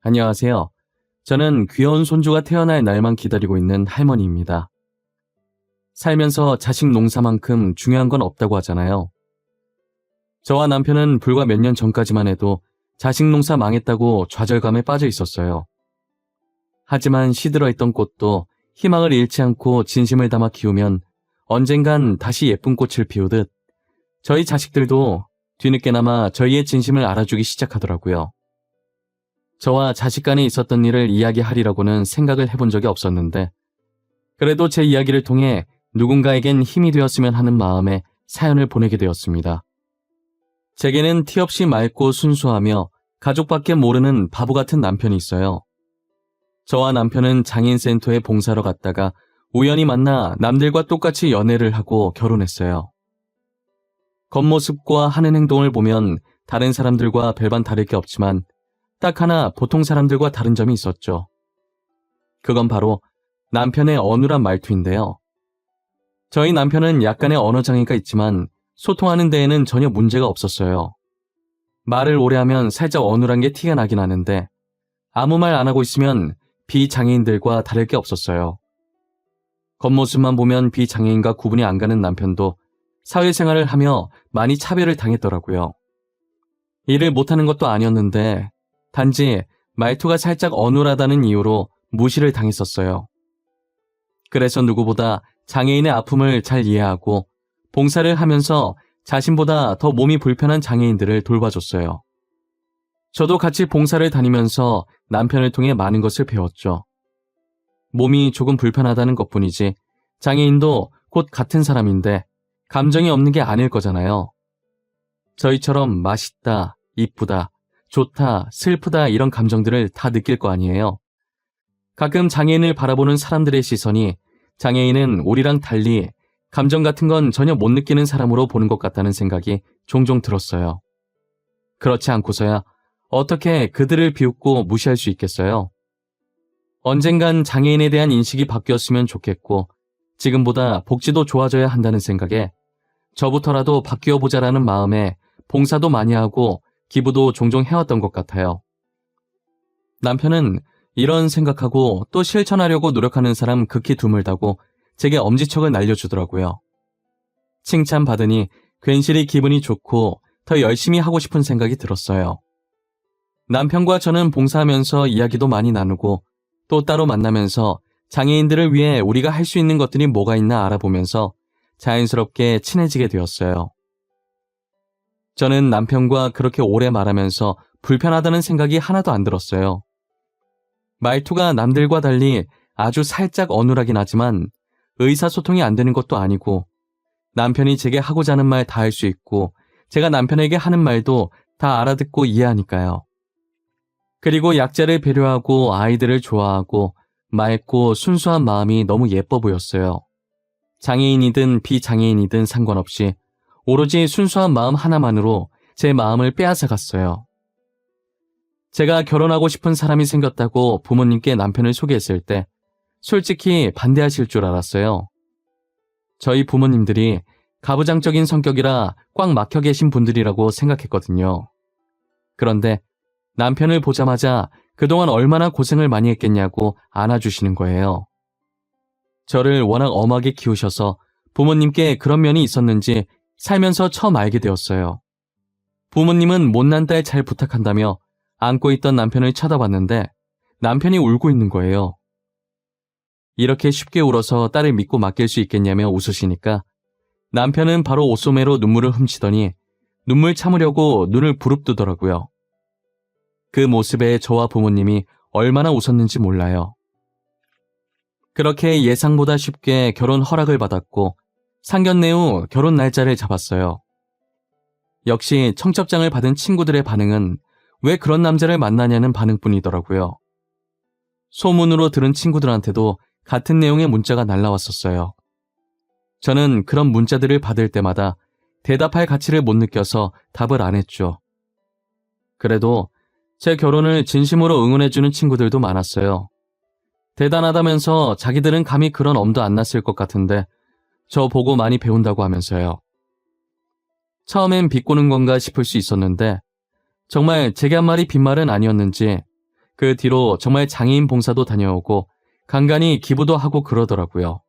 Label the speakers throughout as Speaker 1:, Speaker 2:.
Speaker 1: 안녕하세요. 저는 귀여운 손주가 태어날 날만 기다리고 있는 할머니입니다. 살면서 자식 농사만큼 중요한 건 없다고 하잖아요. 저와 남편은 불과 몇 년 전까지만 해도 자식 농사 망했다고 좌절감에 빠져 있었어요. 하지만 시들어있던 꽃도 희망을 잃지 않고 진심을 담아 키우면 언젠간 다시 예쁜 꽃을 피우듯 저희 자식들도 뒤늦게나마 저희의 진심을 알아주기 시작하더라고요. 저와 자식 간에 있었던 일을 이야기하리라고는 생각을 해본 적이 없었는데 그래도 제 이야기를 통해 누군가에겐 힘이 되었으면 하는 마음에 사연을 보내게 되었습니다. 제게는 티 없이 맑고 순수하며 가족밖에 모르는 바보 같은 남편이 있어요. 저와 남편은 장애인센터에 봉사로 갔다가 우연히 만나 남들과 똑같이 연애를 하고 결혼했어요. 겉모습과 하는 행동을 보면 다른 사람들과 별반 다를 게 없지만 딱 하나 보통 사람들과 다른 점이 있었죠. 그건 바로 남편의 어눌한 말투인데요. 저희 남편은 약간의 언어장애가 있지만 소통하는 데에는 전혀 문제가 없었어요. 말을 오래 하면 살짝 어눌한 게 티가 나긴 하는데 아무 말 안 하고 있으면 비장애인들과 다를 게 없었어요. 겉모습만 보면 비장애인과 구분이 안 가는 남편도 사회생활을 하며 많이 차별을 당했더라고요. 일을 못하는 것도 아니었는데 단지 말투가 살짝 어눌하다는 이유로 무시를 당했었어요. 그래서 누구보다 장애인의 아픔을 잘 이해하고 봉사를 하면서 자신보다 더 몸이 불편한 장애인들을 돌봐줬어요. 저도 같이 봉사를 다니면서 남편을 통해 많은 것을 배웠죠. 몸이 조금 불편하다는 것뿐이지 장애인도 곧 같은 사람인데 감정이 없는 게 아닐 거잖아요. 저희처럼 맛있다, 이쁘다, 좋다, 슬프다 이런 감정들을 다 느낄 거 아니에요. 가끔 장애인을 바라보는 사람들의 시선이 장애인은 우리랑 달리 감정 같은 건 전혀 못 느끼는 사람으로 보는 것 같다는 생각이 종종 들었어요. 그렇지 않고서야 어떻게 그들을 비웃고 무시할 수 있겠어요? 언젠간 장애인에 대한 인식이 바뀌었으면 좋겠고 지금보다 복지도 좋아져야 한다는 생각에 저부터라도 바뀌어보자라는 마음에 봉사도 많이 하고 기부도 종종 해왔던 것 같아요. 남편은 이런 생각하고 또 실천하려고 노력하는 사람 극히 드물다고 제게 엄지척을 날려주더라고요. 칭찬받으니 괜시리 기분이 좋고 더 열심히 하고 싶은 생각이 들었어요. 남편과 저는 봉사하면서 이야기도 많이 나누고 또 따로 만나면서 장애인들을 위해 우리가 할 수 있는 것들이 뭐가 있나 알아보면서 자연스럽게 친해지게 되었어요. 저는 남편과 그렇게 오래 말하면서 불편하다는 생각이 하나도 안 들었어요. 말투가 남들과 달리 아주 살짝 어눌하긴 하지만 의사소통이 안 되는 것도 아니고 남편이 제게 하고자 하는 말 다 할 수 있고 제가 남편에게 하는 말도 다 알아듣고 이해하니까요. 그리고 약자를 배려하고 아이들을 좋아하고 맑고 순수한 마음이 너무 예뻐 보였어요. 장애인이든 비장애인이든 상관없이 오로지 순수한 마음 하나만으로 제 마음을 빼앗아 갔어요. 제가 결혼하고 싶은 사람이 생겼다고 부모님께 남편을 소개했을 때 솔직히 반대하실 줄 알았어요. 저희 부모님들이 가부장적인 성격이라 꽉 막혀 계신 분들이라고 생각했거든요. 그런데 남편을 보자마자 그동안 얼마나 고생을 많이 했겠냐고 안아주시는 거예요. 저를 워낙 엄하게 키우셔서 부모님께 그런 면이 있었는지 살면서 처음 알게 되었어요. 부모님은 못난 딸 잘 부탁한다며 안고 있던 남편을 쳐다봤는데 남편이 울고 있는 거예요. 이렇게 쉽게 울어서 딸을 믿고 맡길 수 있겠냐며 웃으시니까 남편은 바로 옷소매로 눈물을 훔치더니 눈물 참으려고 눈을 부릅뜨더라고요. 그 모습에 저와 부모님이 얼마나 웃었는지 몰라요. 그렇게 예상보다 쉽게 결혼 허락을 받았고 상견례 후 결혼 날짜를 잡았어요. 역시 청첩장을 받은 친구들의 반응은 왜 그런 남자를 만나냐는 반응뿐이더라고요. 소문으로 들은 친구들한테도 같은 내용의 문자가 날라왔었어요. 저는 그런 문자들을 받을 때마다 대답할 가치를 못 느껴서 답을 안 했죠. 그래도 제 결혼을 진심으로 응원해주는 친구들도 많았어요. 대단하다면서 자기들은 감히 그런 엄도 안 났을 것 같은데 저 보고 많이 배운다고 하면서요. 처음엔 비꼬는 건가 싶을 수 있었는데 정말 제게 한 말이 빈말은 아니었는지 그 뒤로 정말 장애인 봉사도 다녀오고 간간히 기부도 하고 그러더라고요.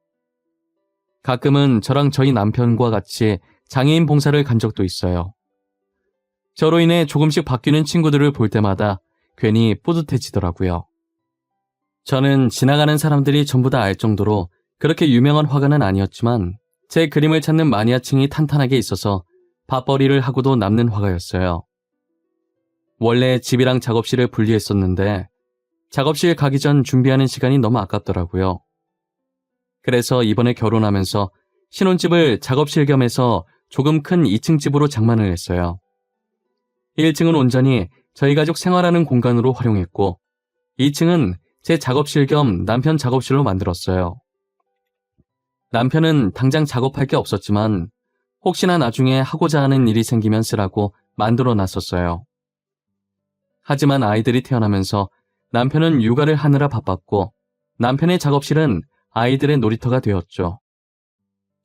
Speaker 1: 가끔은 저랑 저희 남편과 같이 장애인 봉사를 간 적도 있어요. 저로 인해 조금씩 바뀌는 친구들을 볼 때마다 괜히 뿌듯해지더라고요. 저는 지나가는 사람들이 전부 다 알 정도로 그렇게 유명한 화가는 아니었지만 제 그림을 찾는 마니아층이 탄탄하게 있어서 밥벌이를 하고도 남는 화가였어요. 원래 집이랑 작업실을 분리했었는데 작업실 가기 전 준비하는 시간이 너무 아깝더라고요. 그래서 이번에 결혼하면서 신혼집을 작업실 겸 해서 조금 큰 2층 집으로 장만을 했어요. 1층은 온전히 저희 가족 생활하는 공간으로 활용했고 2층은 제 작업실 겸 남편 작업실로 만들었어요. 남편은 당장 작업할 게 없었지만 혹시나 나중에 하고자 하는 일이 생기면 쓰라고 만들어 놨었어요. 하지만 아이들이 태어나면서 남편은 육아를 하느라 바빴고 남편의 작업실은 아이들의 놀이터가 되었죠.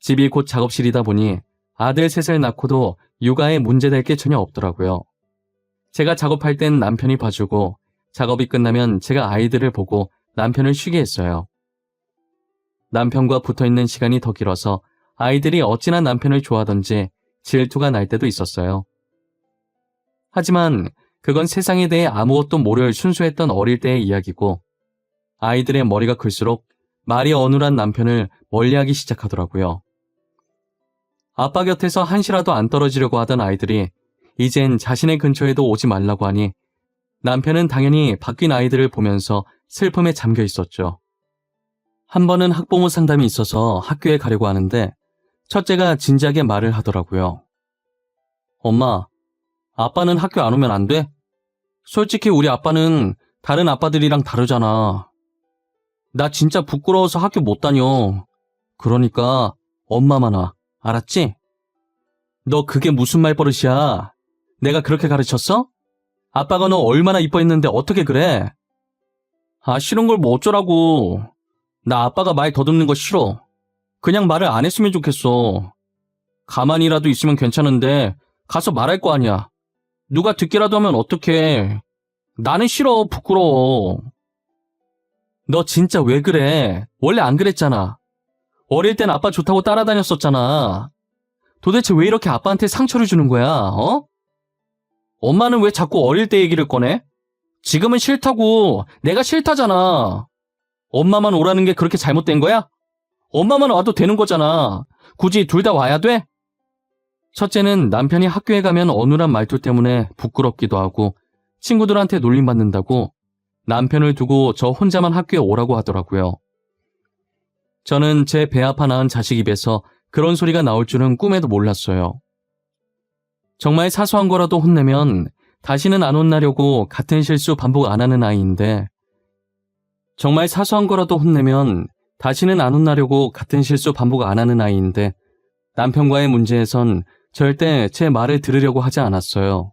Speaker 1: 집이 곧 작업실이다 보니 아들 셋을 낳고도 육아에 문제될 게 전혀 없더라고요. 제가 작업할 땐 남편이 봐주고 작업이 끝나면 제가 아이들을 보고 남편을 쉬게 했어요. 남편과 붙어있는 시간이 더 길어서 아이들이 어찌나 남편을 좋아하던지 질투가 날 때도 있었어요. 하지만 그건 세상에 대해 아무것도 모를 순수했던 어릴 때의 이야기고 아이들의 머리가 클수록 말이 어눌한 남편을 멀리하기 시작하더라고요. 아빠 곁에서 한시라도 안 떨어지려고 하던 아이들이 이젠 자신의 근처에도 오지 말라고 하니 남편은 당연히 바뀐 아이들을 보면서 슬픔에 잠겨 있었죠. 한 번은 학부모 상담이 있어서 학교에 가려고 하는데 첫째가 진지하게 말을 하더라고요. 엄마, 아빠는 학교 안 오면 안 돼? 솔직히 우리 아빠는 다른 아빠들이랑 다르잖아. 나 진짜 부끄러워서 학교 못 다녀. 그러니까 엄마만 와. 알았지? 너 그게 무슨 말버릇이야? 내가 그렇게 가르쳤어? 아빠가 너 얼마나 이뻐했는데 어떻게 그래? 아, 싫은 걸 뭐 어쩌라고. 나 아빠가 말 더듬는 거 싫어. 그냥 말을 안 했으면 좋겠어. 가만히라도 있으면 괜찮은데 가서 말할 거 아니야. 누가 듣기라도 하면 어떡해. 나는 싫어. 부끄러워. 너 진짜 왜 그래? 원래 안 그랬잖아. 어릴 땐 아빠 좋다고 따라다녔었잖아. 도대체 왜 이렇게 아빠한테 상처를 주는 거야? 어? 엄마는 왜 자꾸 어릴 때 얘기를 꺼내? 지금은 싫다고. 내가 싫다잖아. 엄마만 오라는 게 그렇게 잘못된 거야? 엄마만 와도 되는 거잖아. 굳이 둘 다 와야 돼? 첫째는 남편이 학교에 가면 어눌한 말투 때문에 부끄럽기도 하고 친구들한테 놀림받는다고 남편을 두고 저 혼자만 학교에 오라고 하더라고요. 저는 제 배 아파 낳은 자식 입에서 그런 소리가 나올 줄은 꿈에도 몰랐어요. 정말 사소한 거라도 혼내면 다시는 안 혼나려고 같은 실수 반복 안 하는 아이인데 정말 사소한 거라도 혼내면 다시는 안 혼나려고 같은 실수 반복 안 하는 아이인데 남편과의 문제에선 절대 제 말을 들으려고 하지 않았어요.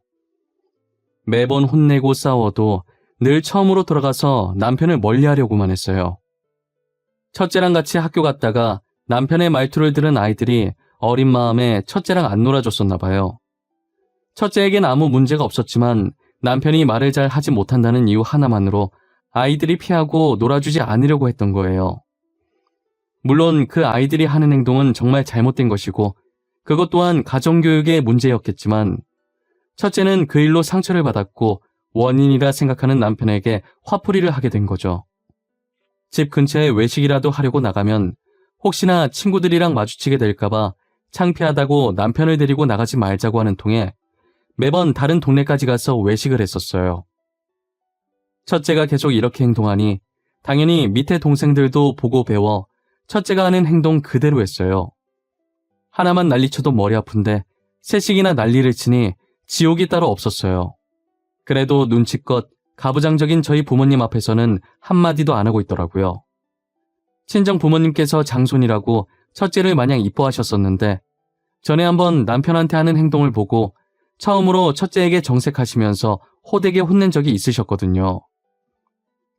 Speaker 1: 매번 혼내고 싸워도 늘 처음으로 돌아가서 남편을 멀리하려고만 했어요. 첫째랑 같이 학교 갔다가 남편의 말투를 들은 아이들이 어린 마음에 첫째랑 안 놀아줬었나 봐요. 첫째에겐 아무 문제가 없었지만 남편이 말을 잘 하지 못한다는 이유 하나만으로 아이들이 피하고 놀아주지 않으려고 했던 거예요. 물론 그 아이들이 하는 행동은 정말 잘못된 것이고 그것 또한 가정교육의 문제였겠지만 첫째는 그 일로 상처를 받았고 원인이라 생각하는 남편에게 화풀이를 하게 된 거죠. 집 근처에 외식이라도 하려고 나가면 혹시나 친구들이랑 마주치게 될까봐 창피하다고 남편을 데리고 나가지 말자고 하는 통에 매번 다른 동네까지 가서 외식을 했었어요. 첫째가 계속 이렇게 행동하니 당연히 밑에 동생들도 보고 배워 첫째가 하는 행동 그대로 했어요. 하나만 난리쳐도 머리 아픈데 셋씩이나 난리를 치니 지옥이 따로 없었어요. 그래도 눈치껏 가부장적인 저희 부모님 앞에서는 한마디도 안 하고 있더라고요. 친정 부모님께서 장손이라고 첫째를 마냥 이뻐하셨었는데 전에 한번 남편한테 하는 행동을 보고 처음으로 첫째에게 정색하시면서 호되게 혼낸 적이 있으셨거든요.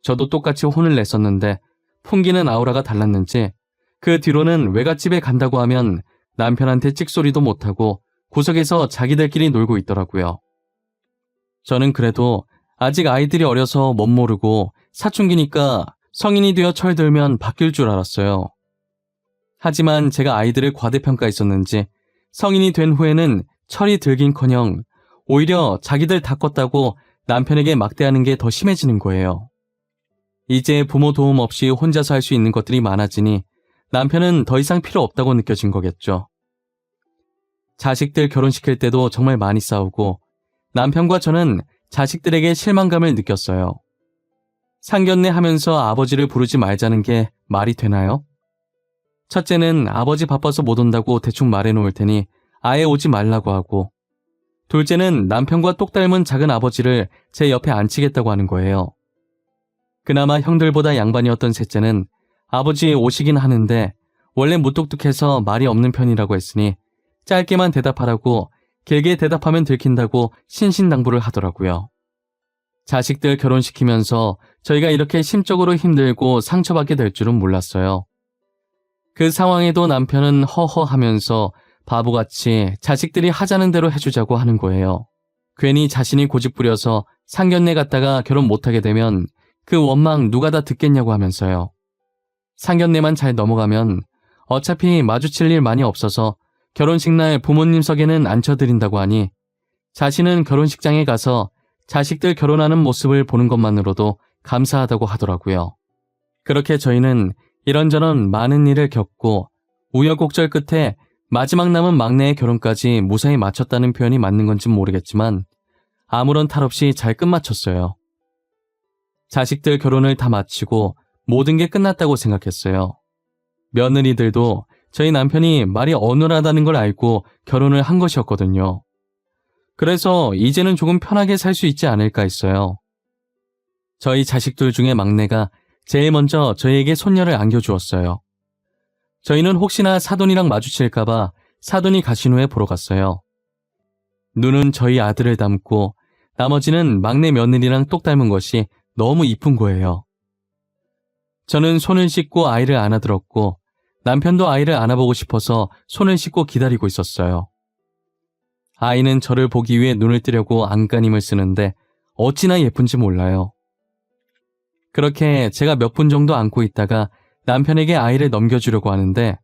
Speaker 1: 저도 똑같이 혼을 냈었는데 풍기는 아우라가 달랐는지 그 뒤로는 외갓집에 간다고 하면 남편한테 찍소리도 못하고 구석에서 자기들끼리 놀고 있더라고요. 저는 그래도 아직 아이들이 어려서 못 모르고 사춘기니까 성인이 되어 철들면 바뀔 줄 알았어요. 하지만 제가 아이들을 과대평가했었는지 성인이 된 후에는 철이 들긴커녕 오히려 자기들 다 컸다고 남편에게 막대하는 게 더 심해지는 거예요. 이제 부모 도움 없이 혼자서 할 수 있는 것들이 많아지니 남편은 더 이상 필요 없다고 느껴진 거겠죠. 자식들 결혼시킬 때도 정말 많이 싸우고 남편과 저는 자식들에게 실망감을 느꼈어요. 상견례 하면서 아버지를 부르지 말자는 게 말이 되나요? 첫째는 아버지 바빠서 못 온다고 대충 말해놓을 테니 아예 오지 말라고 하고, 둘째는 남편과 똑 닮은 작은 아버지를 제 옆에 앉히겠다고 하는 거예요. 그나마 형들보다 양반이었던 셋째는 아버지 오시긴 하는데 원래 무뚝뚝해서 말이 없는 편이라고 했으니 짧게만 대답하라고, 길게 대답하면 들킨다고 신신당부를 하더라고요. 자식들 결혼시키면서 저희가 이렇게 심적으로 힘들고 상처받게 될 줄은 몰랐어요. 그 상황에도 남편은 허허하면서 바보같이 자식들이 하자는 대로 해주자고 하는 거예요. 괜히 자신이 고집부려서 상견례 갔다가 결혼 못하게 되면 그 원망 누가 다 듣겠냐고 하면서요. 상견례만 잘 넘어가면 어차피 마주칠 일 많이 없어서 결혼식 날 부모님 석에는 앉혀드린다고 하니 자신은 결혼식장에 가서 자식들 결혼하는 모습을 보는 것만으로도 감사하다고 하더라고요. 그렇게 저희는 이런저런 많은 일을 겪고 우여곡절 끝에 마지막 남은 막내의 결혼까지 무사히 마쳤다는 표현이 맞는 건진 모르겠지만 아무런 탈 없이 잘 끝마쳤어요. 자식들 결혼을 다 마치고 모든 게 끝났다고 생각했어요. 며느리들도 저희 남편이 말이 어눌하다는 걸 알고 결혼을 한 것이었거든요. 그래서 이제는 조금 편하게 살 수 있지 않을까 했어요. 저희 자식들 중에 막내가 제일 먼저 저희에게 손녀를 안겨주었어요. 저희는 혹시나 사돈이랑 마주칠까봐 사돈이 가신 후에 보러 갔어요. 눈은 저희 아들을 닮고 나머지는 막내 며느리랑 똑 닮은 것이 너무 이쁜 거예요. 저는 손을 씻고 아이를 안아들었고 남편도 아이를 안아보고 싶어서 손을 씻고 기다리고 있었어요. 아이는 저를 보기 위해 눈을 뜨려고 안간힘을 쓰는데 어찌나 예쁜지 몰라요. 그렇게 제가 몇 분 정도 안고 있다가 남편에게 아이를 넘겨주려고 하는데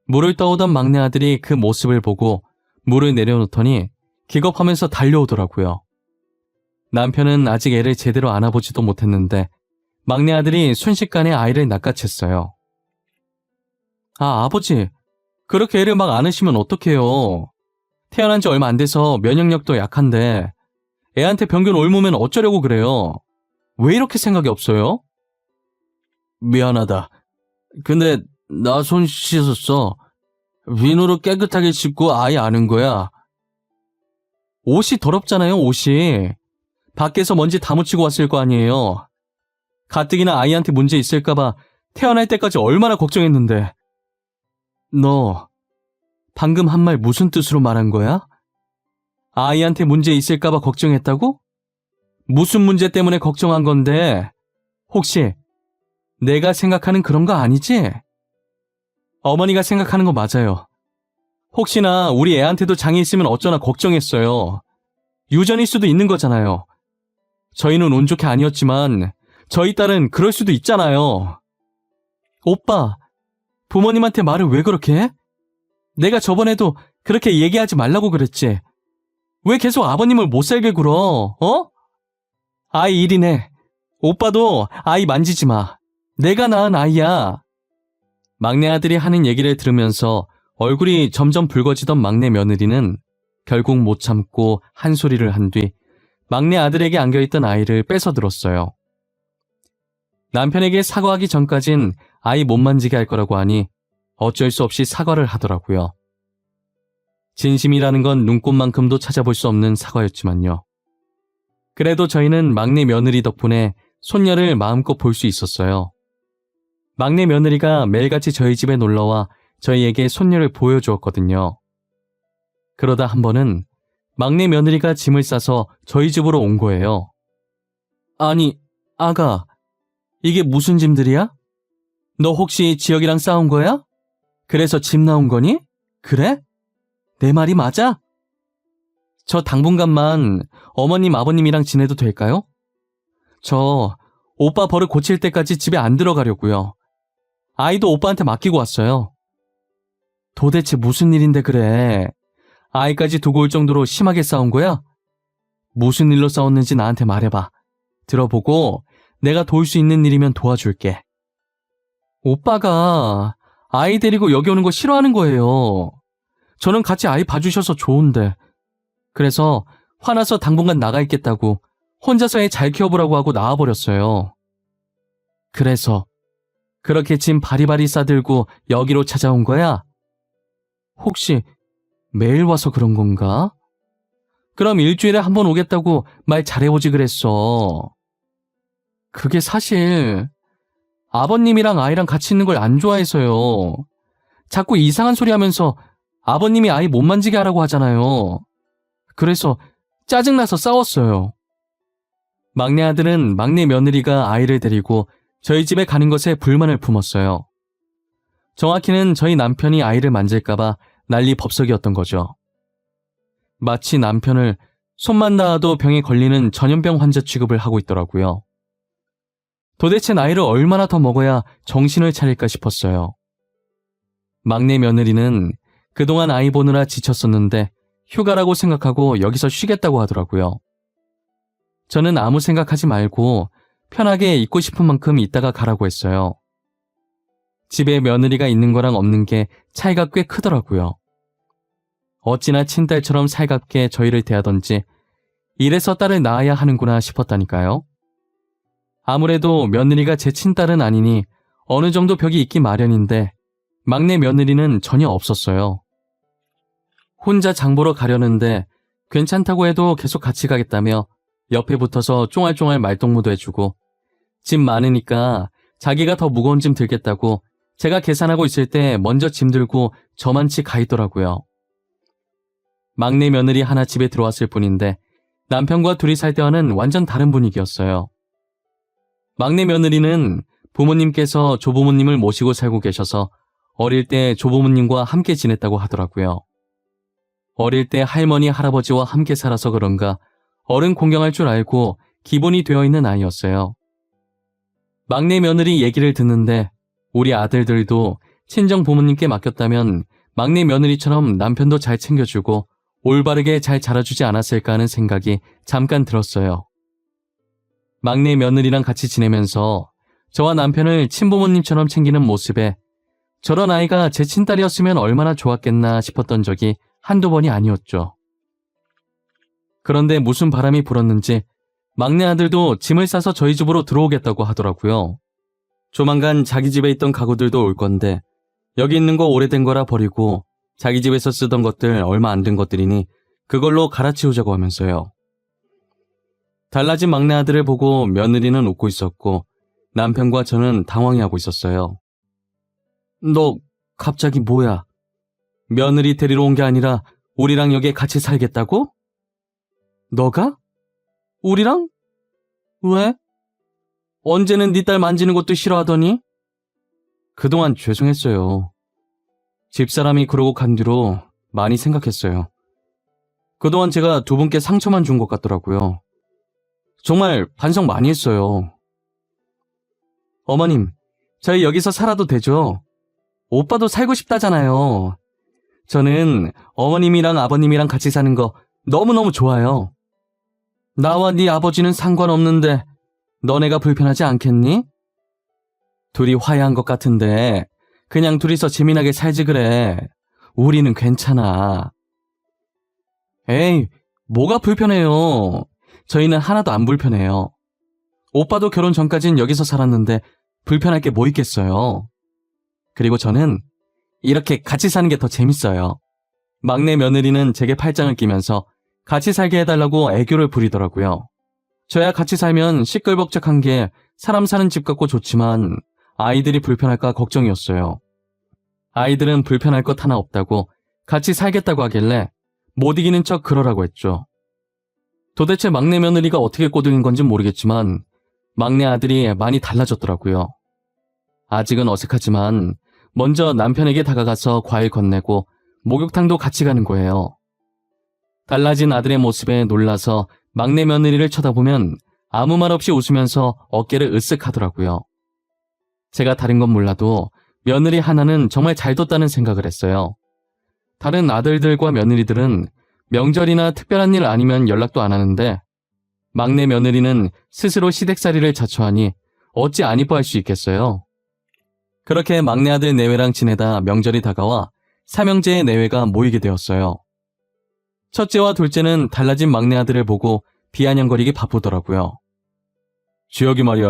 Speaker 1: 물을 떠오던 막내 아들이 그 모습을 보고 물을 내려놓더니 기겁하면서 달려오더라고요. 남편은 아직 애를 제대로 안아보지도 못했는데 막내 아들이 순식간에 아이를 낚아챘어요. 아, 아버지, 그렇게 애를 막 안으시면 어떡해요. 태어난 지 얼마 안 돼서 면역력도 약한데 애한테 병균 옮으면 어쩌려고 그래요. 왜 이렇게 생각이 없어요? 미안하다. 근데 나 손 씻었어. 비누로 깨끗하게 씻고 아이 안은 거야. 옷이 더럽잖아요, 옷이. 밖에서 먼지 다 묻히고 왔을 거 아니에요. 가뜩이나 아이한테 문제 있을까봐 태어날 때까지 얼마나 걱정했는데. 너 방금 한 말 무슨 뜻으로 말한 거야? 아이한테 문제 있을까봐 걱정했다고? 무슨 문제 때문에 걱정한 건데? 혹시 내가 생각하는 그런 거 아니지? 어머니가 생각하는 거 맞아요. 혹시나 우리 애한테도 장이 있으면 어쩌나 걱정했어요. 유전일 수도 있는 거잖아요. 저희는 운 좋게 아니었지만 저희 딸은 그럴 수도 있잖아요. 오빠, 부모님한테 말을 왜 그렇게 해? 내가 저번에도 그렇게 얘기하지 말라고 그랬지. 왜 계속 아버님을 못살게 굴어, 어? 아이 일이네. 오빠도 아이 만지지 마. 내가 낳은 아이야. 막내 아들이 하는 얘기를 들으면서 얼굴이 점점 붉어지던 막내 며느리는 결국 못 참고 한 소리를 한 뒤 막내 아들에게 안겨있던 아이를 뺏어 들었어요. 남편에게 사과하기 전까진 아이 못 만지게 할 거라고 하니 어쩔 수 없이 사과를 하더라고요. 진심이라는 건 눈꽃만큼도 찾아볼 수 없는 사과였지만요. 그래도 저희는 막내 며느리 덕분에 손녀를 마음껏 볼 수 있었어요. 막내 며느리가 매일같이 저희 집에 놀러와 저희에게 손녀를 보여주었거든요. 그러다 한 번은 막내 며느리가 짐을 싸서 저희 집으로 온 거예요. 아니, 아가, 이게 무슨 짐들이야? 너 혹시 지혁이랑 싸운 거야? 그래서 짐 나온 거니? 그래? 내 말이 맞아? 저 당분간만 어머님, 아버님이랑 지내도 될까요? 저 오빠 버릇 고칠 때까지 집에 안 들어가려고요. 아이도 오빠한테 맡기고 왔어요. 도대체 무슨 일인데 그래? 아이까지 두고 올 정도로 심하게 싸운 거야? 무슨 일로 싸웠는지 나한테 말해봐. 들어보고 내가 도울 수 있는 일이면 도와줄게. 오빠가 아이 데리고 여기 오는 거 싫어하는 거예요. 저는 같이 아이 봐주셔서 좋은데. 그래서 화나서 당분간 나가 있겠다고 혼자서 애 잘 키워보라고 하고 나와버렸어요. 그래서 그렇게 짐 바리바리 싸들고 여기로 찾아온 거야? 혹시 매일 와서 그런 건가? 그럼 일주일에 한 번 오겠다고 말 잘해오지 그랬어. 그게 사실 아버님이랑 아이랑 같이 있는 걸 안 좋아해서요. 자꾸 이상한 소리 하면서 아버님이 아이 못 만지게 하라고 하잖아요. 그래서 짜증나서 싸웠어요. 막내 아들은 막내 며느리가 아이를 데리고 저희 집에 가는 것에 불만을 품었어요. 정확히는 저희 남편이 아이를 만질까봐 난리 법석이었던 거죠. 마치 남편을 손만 닿아도 병에 걸리는 전염병 환자 취급을 하고 있더라고요. 도대체 나이를 얼마나 더 먹어야 정신을 차릴까 싶었어요. 막내 며느리는 그동안 아이 보느라 지쳤었는데 휴가라고 생각하고 여기서 쉬겠다고 하더라고요. 저는 아무 생각하지 말고 편하게 있고 싶은 만큼 있다가 가라고 했어요. 집에 며느리가 있는 거랑 없는 게 차이가 꽤 크더라고요. 어찌나 친딸처럼 살갑게 저희를 대하던지 이래서 딸을 낳아야 하는구나 싶었다니까요. 아무래도 며느리가 제 친딸은 아니니 어느 정도 벽이 있기 마련인데 막내 며느리는 전혀 없었어요. 혼자 장 보러 가려는데 괜찮다고 해도 계속 같이 가겠다며 옆에 붙어서 쫑알쫑알 말동무도 해주고 짐 많으니까 자기가 더 무거운 짐 들겠다고 제가 계산하고 있을 때 먼저 짐 들고 저만치 가 있더라고요. 막내 며느리 하나 집에 들어왔을 뿐인데 남편과 둘이 살 때와는 완전 다른 분위기였어요. 막내 며느리는 부모님께서 조부모님을 모시고 살고 계셔서 어릴 때 조부모님과 함께 지냈다고 하더라고요. 어릴 때 할머니, 할아버지와 함께 살아서 그런가 어른 공경할 줄 알고 기본이 되어 있는 아이였어요. 막내 며느리 얘기를 듣는데 우리 아들들도 친정 부모님께 맡겼다면 막내 며느리처럼 남편도 잘 챙겨주고 올바르게 잘 자라주지 않았을까 하는 생각이 잠깐 들었어요. 막내 며느리랑 같이 지내면서 저와 남편을 친부모님처럼 챙기는 모습에 저런 아이가 제 친딸이었으면 얼마나 좋았겠나 싶었던 적이 한두 번이 아니었죠. 그런데 무슨 바람이 불었는지 막내 아들도 짐을 싸서 저희 집으로 들어오겠다고 하더라고요. 조만간 자기 집에 있던 가구들도 올 건데 여기 있는 거 오래된 거라 버리고 자기 집에서 쓰던 것들 얼마 안 된 것들이니 그걸로 갈아치우자고 하면서요. 달라진 막내 아들을 보고 며느리는 웃고 있었고 남편과 저는 당황해하고 있었어요. 너 갑자기 뭐야? 며느리 데리러 온 게 아니라 우리랑 여기에 같이 살겠다고? 너가? 우리랑? 왜? 언제는 네 딸 만지는 것도 싫어하더니? 그동안 죄송했어요. 집사람이 그러고 간 뒤로 많이 생각했어요. 그동안 제가 두 분께 상처만 준 것 같더라고요. 정말 반성 많이 했어요. 어머님, 저희 여기서 살아도 되죠? 오빠도 살고 싶다잖아요. 저는 어머님이랑 아버님이랑 같이 사는 거 너무너무 좋아요. 나와 네 아버지는 상관없는데 너네가 불편하지 않겠니? 둘이 화해한 것 같은데 그냥 둘이서 재미나게 살지 그래. 우리는 괜찮아. 에이, 뭐가 불편해요. 저희는 하나도 안 불편해요. 오빠도 결혼 전까진 여기서 살았는데 불편할 게 뭐 있겠어요. 그리고 저는 이렇게 같이 사는 게 더 재밌어요. 막내 며느리는 제게 팔짱을 끼면서 같이 살게 해달라고 애교를 부리더라고요. 저야 같이 살면 시끌벅적한 게 사람 사는 집 같고 좋지만 아이들이 불편할까 걱정이었어요. 아이들은 불편할 것 하나 없다고 같이 살겠다고 하길래 못 이기는 척 그러라고 했죠. 도대체 막내 며느리가 어떻게 꼬드긴 건지 모르겠지만 막내 아들이 많이 달라졌더라고요. 아직은 어색하지만 먼저 남편에게 다가가서 과일 건네고 목욕탕도 같이 가는 거예요. 달라진 아들의 모습에 놀라서 막내 며느리를 쳐다보면 아무 말 없이 웃으면서 어깨를 으쓱 하더라고요. 제가 다른 건 몰라도 며느리 하나는 정말 잘 뒀다는 생각을 했어요. 다른 아들들과 며느리들은 명절이나 특별한 일 아니면 연락도 안 하는데 막내 며느리는 스스로 시댁살이를 자처하니 어찌 안 이뻐할 수 있겠어요. 그렇게 막내 아들 내외랑 지내다 명절이 다가와 삼형제의 내외가 모이게 되었어요. 첫째와 둘째는 달라진 막내 아들을 보고 비아냥거리기 바쁘더라고요. 지혁이 말이야,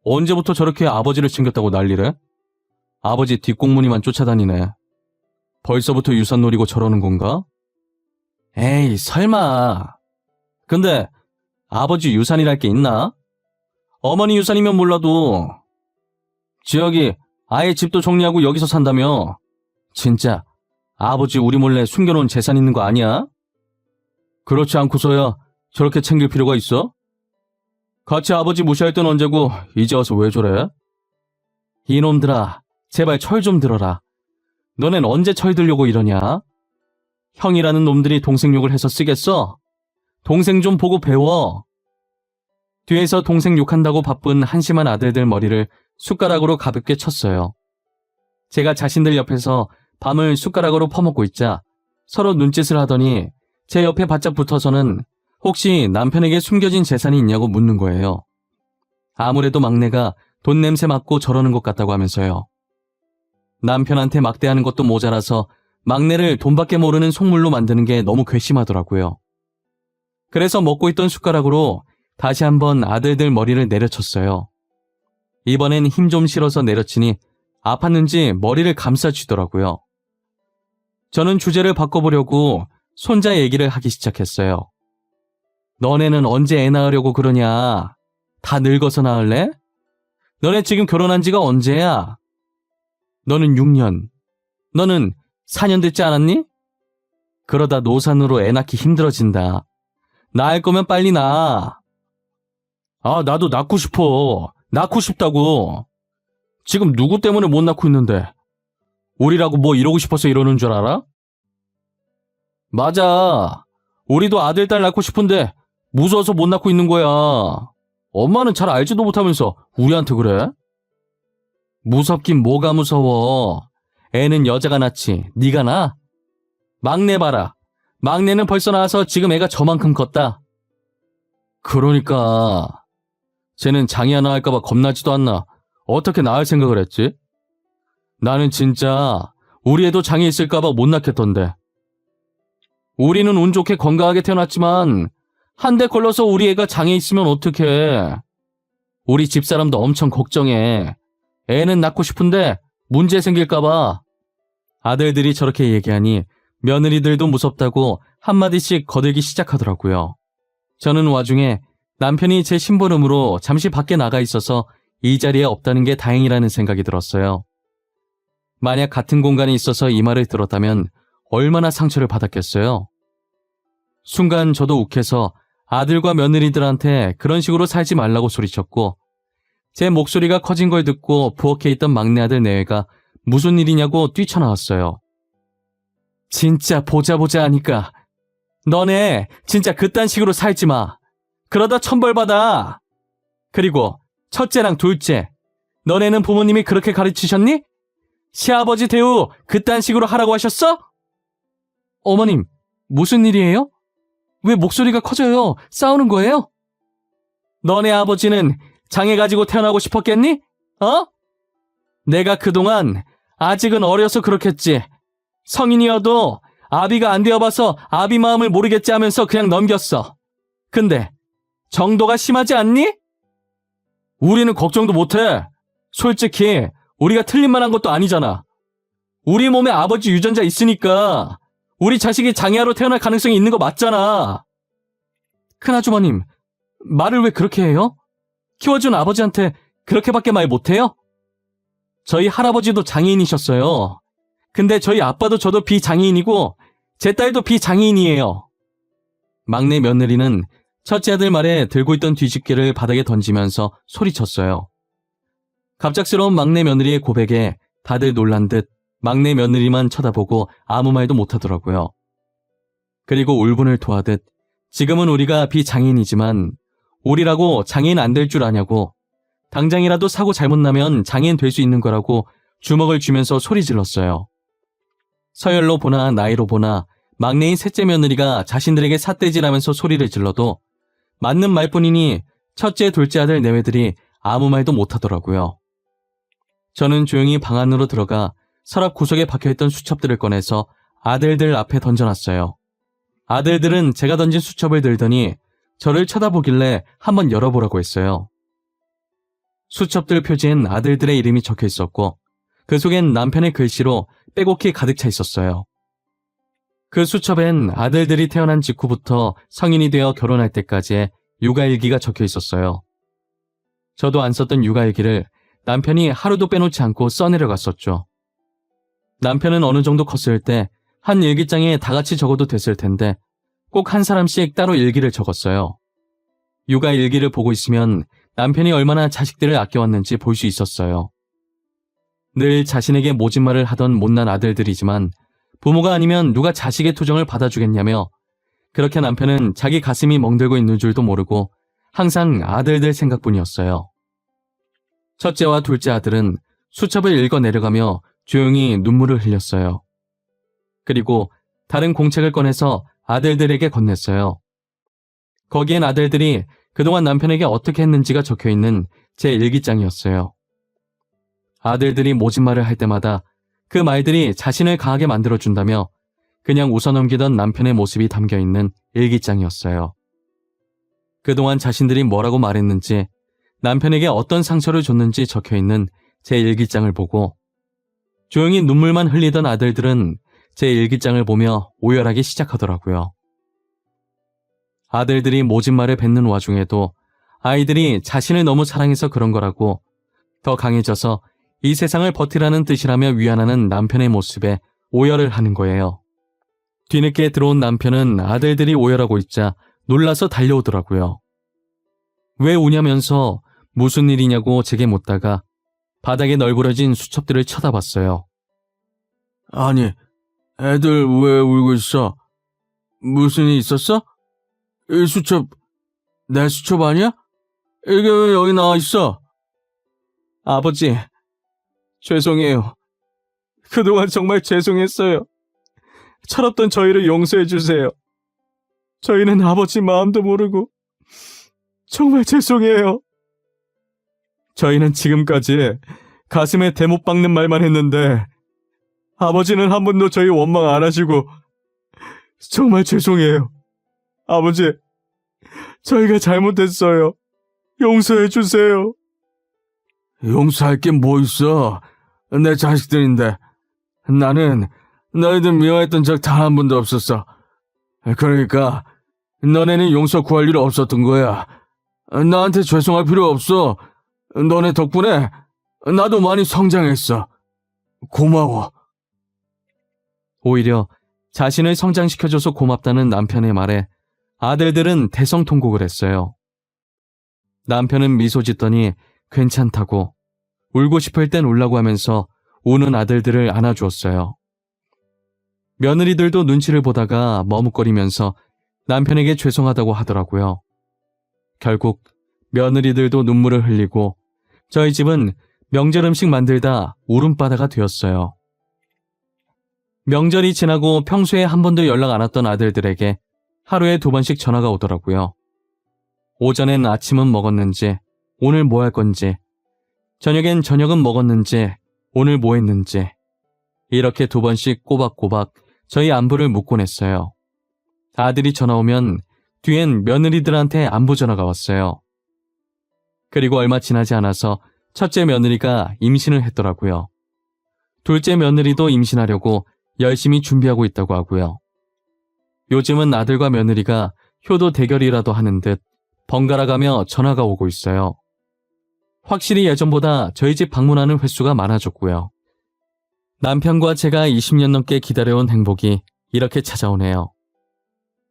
Speaker 1: 언제부터 저렇게 아버지를 챙겼다고 난리래? 아버지 뒷공무니만 쫓아다니네. 벌써부터 유산 노리고 저러는 건가? 에이, 설마. 근데 아버지 유산이랄 게 있나? 어머니 유산이면 몰라도 지혁이 아예 집도 정리하고 여기서 산다며. 진짜 아버지 우리 몰래 숨겨놓은 재산 있는 거 아니야? 그렇지 않고서야 저렇게 챙길 필요가 있어? 같이 아버지 무시할 땐 언제고 이제 와서 왜 저래? 이놈들아, 제발 철 좀 들어라. 너넨 언제 철 들려고 이러냐? 형이라는 놈들이 동생 욕을 해서 쓰겠어? 동생 좀 보고 배워. 뒤에서 동생 욕한다고 바쁜 한심한 아들들 머리를 숟가락으로 가볍게 쳤어요. 제가 자신들 옆에서 밤을 숟가락으로 퍼먹고 있자 서로 눈짓을 하더니 제 옆에 바짝 붙어서는 혹시 남편에게 숨겨진 재산이 있냐고 묻는 거예요. 아무래도 막내가 돈 냄새 맡고 저러는 것 같다고 하면서요. 남편한테 막대하는 것도 모자라서 막내를 돈밖에 모르는 속물로 만드는 게 너무 괘씸하더라고요. 그래서 먹고 있던 숟가락으로 다시 한번 아들들 머리를 내려쳤어요. 이번엔 힘 좀 실어서 내려치니 아팠는지 머리를 감싸쥐더라고요. 저는 주제를 바꿔보려고 손자 얘기를 하기 시작했어요. 너네는 언제 애 낳으려고 그러냐? 다 늙어서 낳을래? 너네 지금 결혼한 지가 언제야? 너는 6년, 너는 4년 됐지 않았니? 그러다 노산으로 애 낳기 힘들어진다. 낳을 거면 빨리 낳아. 아, 나도 낳고 싶어. 낳고 싶다고. 지금 누구 때문에 못 낳고 있는데 우리라고 뭐 이러고 싶어서 이러는 줄 알아? 맞아. 우리도 아들, 딸 낳고 싶은데 무서워서 못 낳고 있는 거야. 엄마는 잘 알지도 못하면서 우리한테 그래? 무섭긴 뭐가 무서워. 애는 여자가 낳지. 네가 낳아? 막내 봐라. 막내는 벌써 낳아서 지금 애가 저만큼 컸다. 그러니까 쟤는 장이 하나 할까봐 겁나지도 않나. 어떻게 낳을 생각을 했지? 나는 진짜 우리 애도 장이 있을까봐 못 낳겠던데. 우리는 운 좋게 건강하게 태어났지만 한 대 걸려서 우리 애가 장애 있으면 어떡해. 우리 집사람도 엄청 걱정해. 애는 낳고 싶은데 문제 생길까봐. 아들들이 저렇게 얘기하니 며느리들도 무섭다고 한마디씩 거들기 시작하더라고요. 저는 와중에 남편이 제 심부름으로 잠시 밖에 나가 있어서 이 자리에 없다는 게 다행이라는 생각이 들었어요. 만약 같은 공간에 있어서 이 말을 들었다면 얼마나 상처를 받았겠어요. 순간 저도 욱해서 아들과 며느리들한테 그런 식으로 살지 말라고 소리쳤고 제 목소리가 커진 걸 듣고 부엌에 있던 막내 아들 내외가 무슨 일이냐고 뛰쳐나왔어요. 진짜 보자 하니까 너네 진짜 그딴 식으로 살지 마. 그러다 천벌 받아. 그리고 첫째랑 둘째, 너네는 부모님이 그렇게 가르치셨니? 시아버지 대우 그딴 식으로 하라고 하셨어? 어머님, 무슨 일이에요? 왜 목소리가 커져요? 싸우는 거예요? 너네 아버지는 장애 가지고 태어나고 싶었겠니? 어? 내가 그동안 아직은 어려서 그렇겠지. 성인이어도 아비가 안 되어봐서 아비 마음을 모르겠지 하면서 그냥 넘겼어. 근데 정도가 심하지 않니? 우리는 걱정도 못해. 솔직히 우리가 틀린 말 한 것도 아니잖아. 우리 몸에 아버지 유전자 있으니까 우리 자식이 장애아로 태어날 가능성이 있는 거 맞잖아. 큰아주머님, 말을 왜 그렇게 해요? 키워준 아버지한테 그렇게밖에 말 못해요? 저희 할아버지도 장애인이셨어요. 근데 저희 아빠도 저도 비장애인이고 제 딸도 비장애인이에요. 막내 며느리는 첫째 아들 말에 들고 있던 뒤집개를 바닥에 던지면서 소리쳤어요. 갑작스러운 막내 며느리의 고백에 다들 놀란 듯 막내 며느리만 쳐다보고 아무 말도 못하더라고요. 그리고 울분을 토하듯 지금은 우리가 비장애인이지만 우리라고 장애인 안 될 줄 아냐고, 당장이라도 사고 잘못 나면 장애인 될 수 있는 거라고 주먹을 쥐면서 소리 질렀어요. 서열로 보나 나이로 보나 막내인 셋째 며느리가 자신들에게 삿대질하면서 소리를 질러도 맞는 말뿐이니 첫째, 둘째 아들 내외들이 아무 말도 못하더라고요. 저는 조용히 방 안으로 들어가 서랍 구석에 박혀있던 수첩들을 꺼내서 아들들 앞에 던져놨어요. 아들들은 제가 던진 수첩을 들더니 저를 쳐다보길래 한번 열어보라고 했어요. 수첩들 표지엔 아들들의 이름이 적혀 있었고 그 속엔 남편의 글씨로 빼곡히 가득 차 있었어요. 그 수첩엔 아들들이 태어난 직후부터 성인이 되어 결혼할 때까지의 육아일기가 적혀 있었어요. 저도 안 썼던 육아일기를 남편이 하루도 빼놓지 않고 써내려갔었죠. 남편은 어느 정도 컸을 때 한 일기장에 다 같이 적어도 됐을 텐데 꼭 한 사람씩 따로 일기를 적었어요. 육아일기를 보고 있으면 남편이 얼마나 자식들을 아껴왔는지 볼 수 있었어요. 늘 자신에게 모진말을 하던 못난 아들들이지만 부모가 아니면 누가 자식의 투정을 받아주겠냐며 그렇게 남편은 자기 가슴이 멍들고 있는 줄도 모르고 항상 아들들 생각뿐이었어요. 첫째와 둘째 아들은 수첩을 읽어 내려가며 조용히 눈물을 흘렸어요. 그리고 다른 공책을 꺼내서 아들들에게 건넸어요. 거기엔 아들들이 그동안 남편에게 어떻게 했는지가 적혀있는 제 일기장이었어요. 아들들이 모진말을 할 때마다 그 말들이 자신을 강하게 만들어준다며 그냥 웃어넘기던 남편의 모습이 담겨있는 일기장이었어요. 그동안 자신들이 뭐라고 말했는지, 남편에게 어떤 상처를 줬는지 적혀있는 제 일기장을 보고 조용히 눈물만 흘리던 아들들은 제 일기장을 보며 오열하기 시작하더라고요. 아들들이 모진말을 뱉는 와중에도 아이들이 자신을 너무 사랑해서 그런 거라고, 더 강해져서 이 세상을 버티라는 뜻이라며 위안하는 남편의 모습에 오열을 하는 거예요. 뒤늦게 들어온 남편은 아들들이 오열하고 있자 놀라서 달려오더라고요. 왜 우냐면서 무슨 일이냐고 제게 묻다가 바닥에 널브러진 수첩들을 쳐다봤어요.
Speaker 2: 아니, 애들 왜 울고 있어? 무슨 일 있었어? 이 수첩, 내 수첩 아니야? 이게 왜 여기 나와 있어?
Speaker 1: 아버지, 죄송해요. 그동안 정말 죄송했어요. 철없던 저희를 용서해 주세요. 저희는 아버지 마음도 모르고 정말 죄송해요. 저희는 지금까지 가슴에 대못 박는 말만 했는데 아버지는 한 번도 저희 원망 안 하시고 정말 죄송해요. 아버지, 저희가 잘못했어요. 용서해 주세요.
Speaker 2: 용서할 게 뭐 있어? 내 자식들인데. 나는 너희들 미워했던 적 단 한 번도 없었어. 그러니까 너네는 용서 구할 일 없었던 거야. 나한테 죄송할 필요 없어. 너네 덕분에 나도 많이 성장했어. 고마워.
Speaker 1: 오히려 자신을 성장시켜줘서 고맙다는 남편의 말에 아들들은 대성통곡을 했어요. 남편은 미소 짓더니 괜찮다고, 울고 싶을 땐 울라고 하면서 우는 아들들을 안아주었어요. 며느리들도 눈치를 보다가 머뭇거리면서 남편에게 죄송하다고 하더라고요. 결국 며느리들도 눈물을 흘리고 저희 집은 명절 음식 만들다 울음바다가 되었어요. 명절이 지나고 평소에 한 번도 연락 안 왔던 아들들에게 하루에 2번씩 전화가 오더라고요. 오전엔 아침은 먹었는지, 오늘 뭐 할 건지, 저녁엔 저녁은 먹었는지, 오늘 뭐 했는지, 이렇게 2번씩 꼬박꼬박 저희 안부를 묻곤 했어요. 아들이 전화 오면 뒤엔 며느리들한테 안부 전화가 왔어요. 그리고 얼마 지나지 않아서 첫째 며느리가 임신을 했더라고요. 둘째 며느리도 임신하려고 열심히 준비하고 있다고 하고요. 요즘은 아들과 며느리가 효도 대결이라도 하는 듯 번갈아가며 전화가 오고 있어요. 확실히 예전보다 저희 집 방문하는 횟수가 많아졌고요. 남편과 제가 20년 넘게 기다려온 행복이 이렇게 찾아오네요.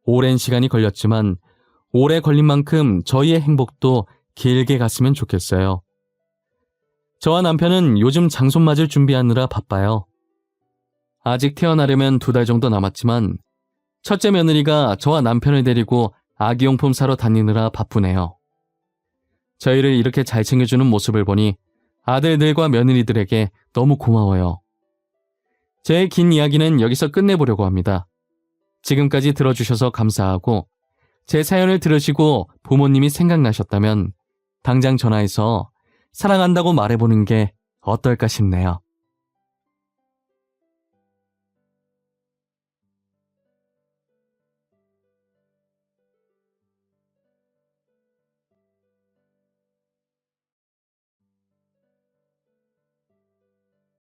Speaker 1: 오랜 시간이 걸렸지만 오래 걸린 만큼 저희의 행복도 길게 갔으면 좋겠어요. 저와 남편은 요즘 장손 맞을 준비하느라 바빠요. 아직 태어나려면 2달 정도 남았지만 첫째 며느리가 저와 남편을 데리고 아기용품 사러 다니느라 바쁘네요. 저희를 이렇게 잘 챙겨주는 모습을 보니 아들들과 며느리들에게 너무 고마워요. 제 긴 이야기는 여기서 끝내보려고 합니다. 지금까지 들어주셔서 감사하고 제 사연을 들으시고 부모님이 생각나셨다면 당장 전화해서 사랑한다고 말해보는 게 어떨까 싶네요.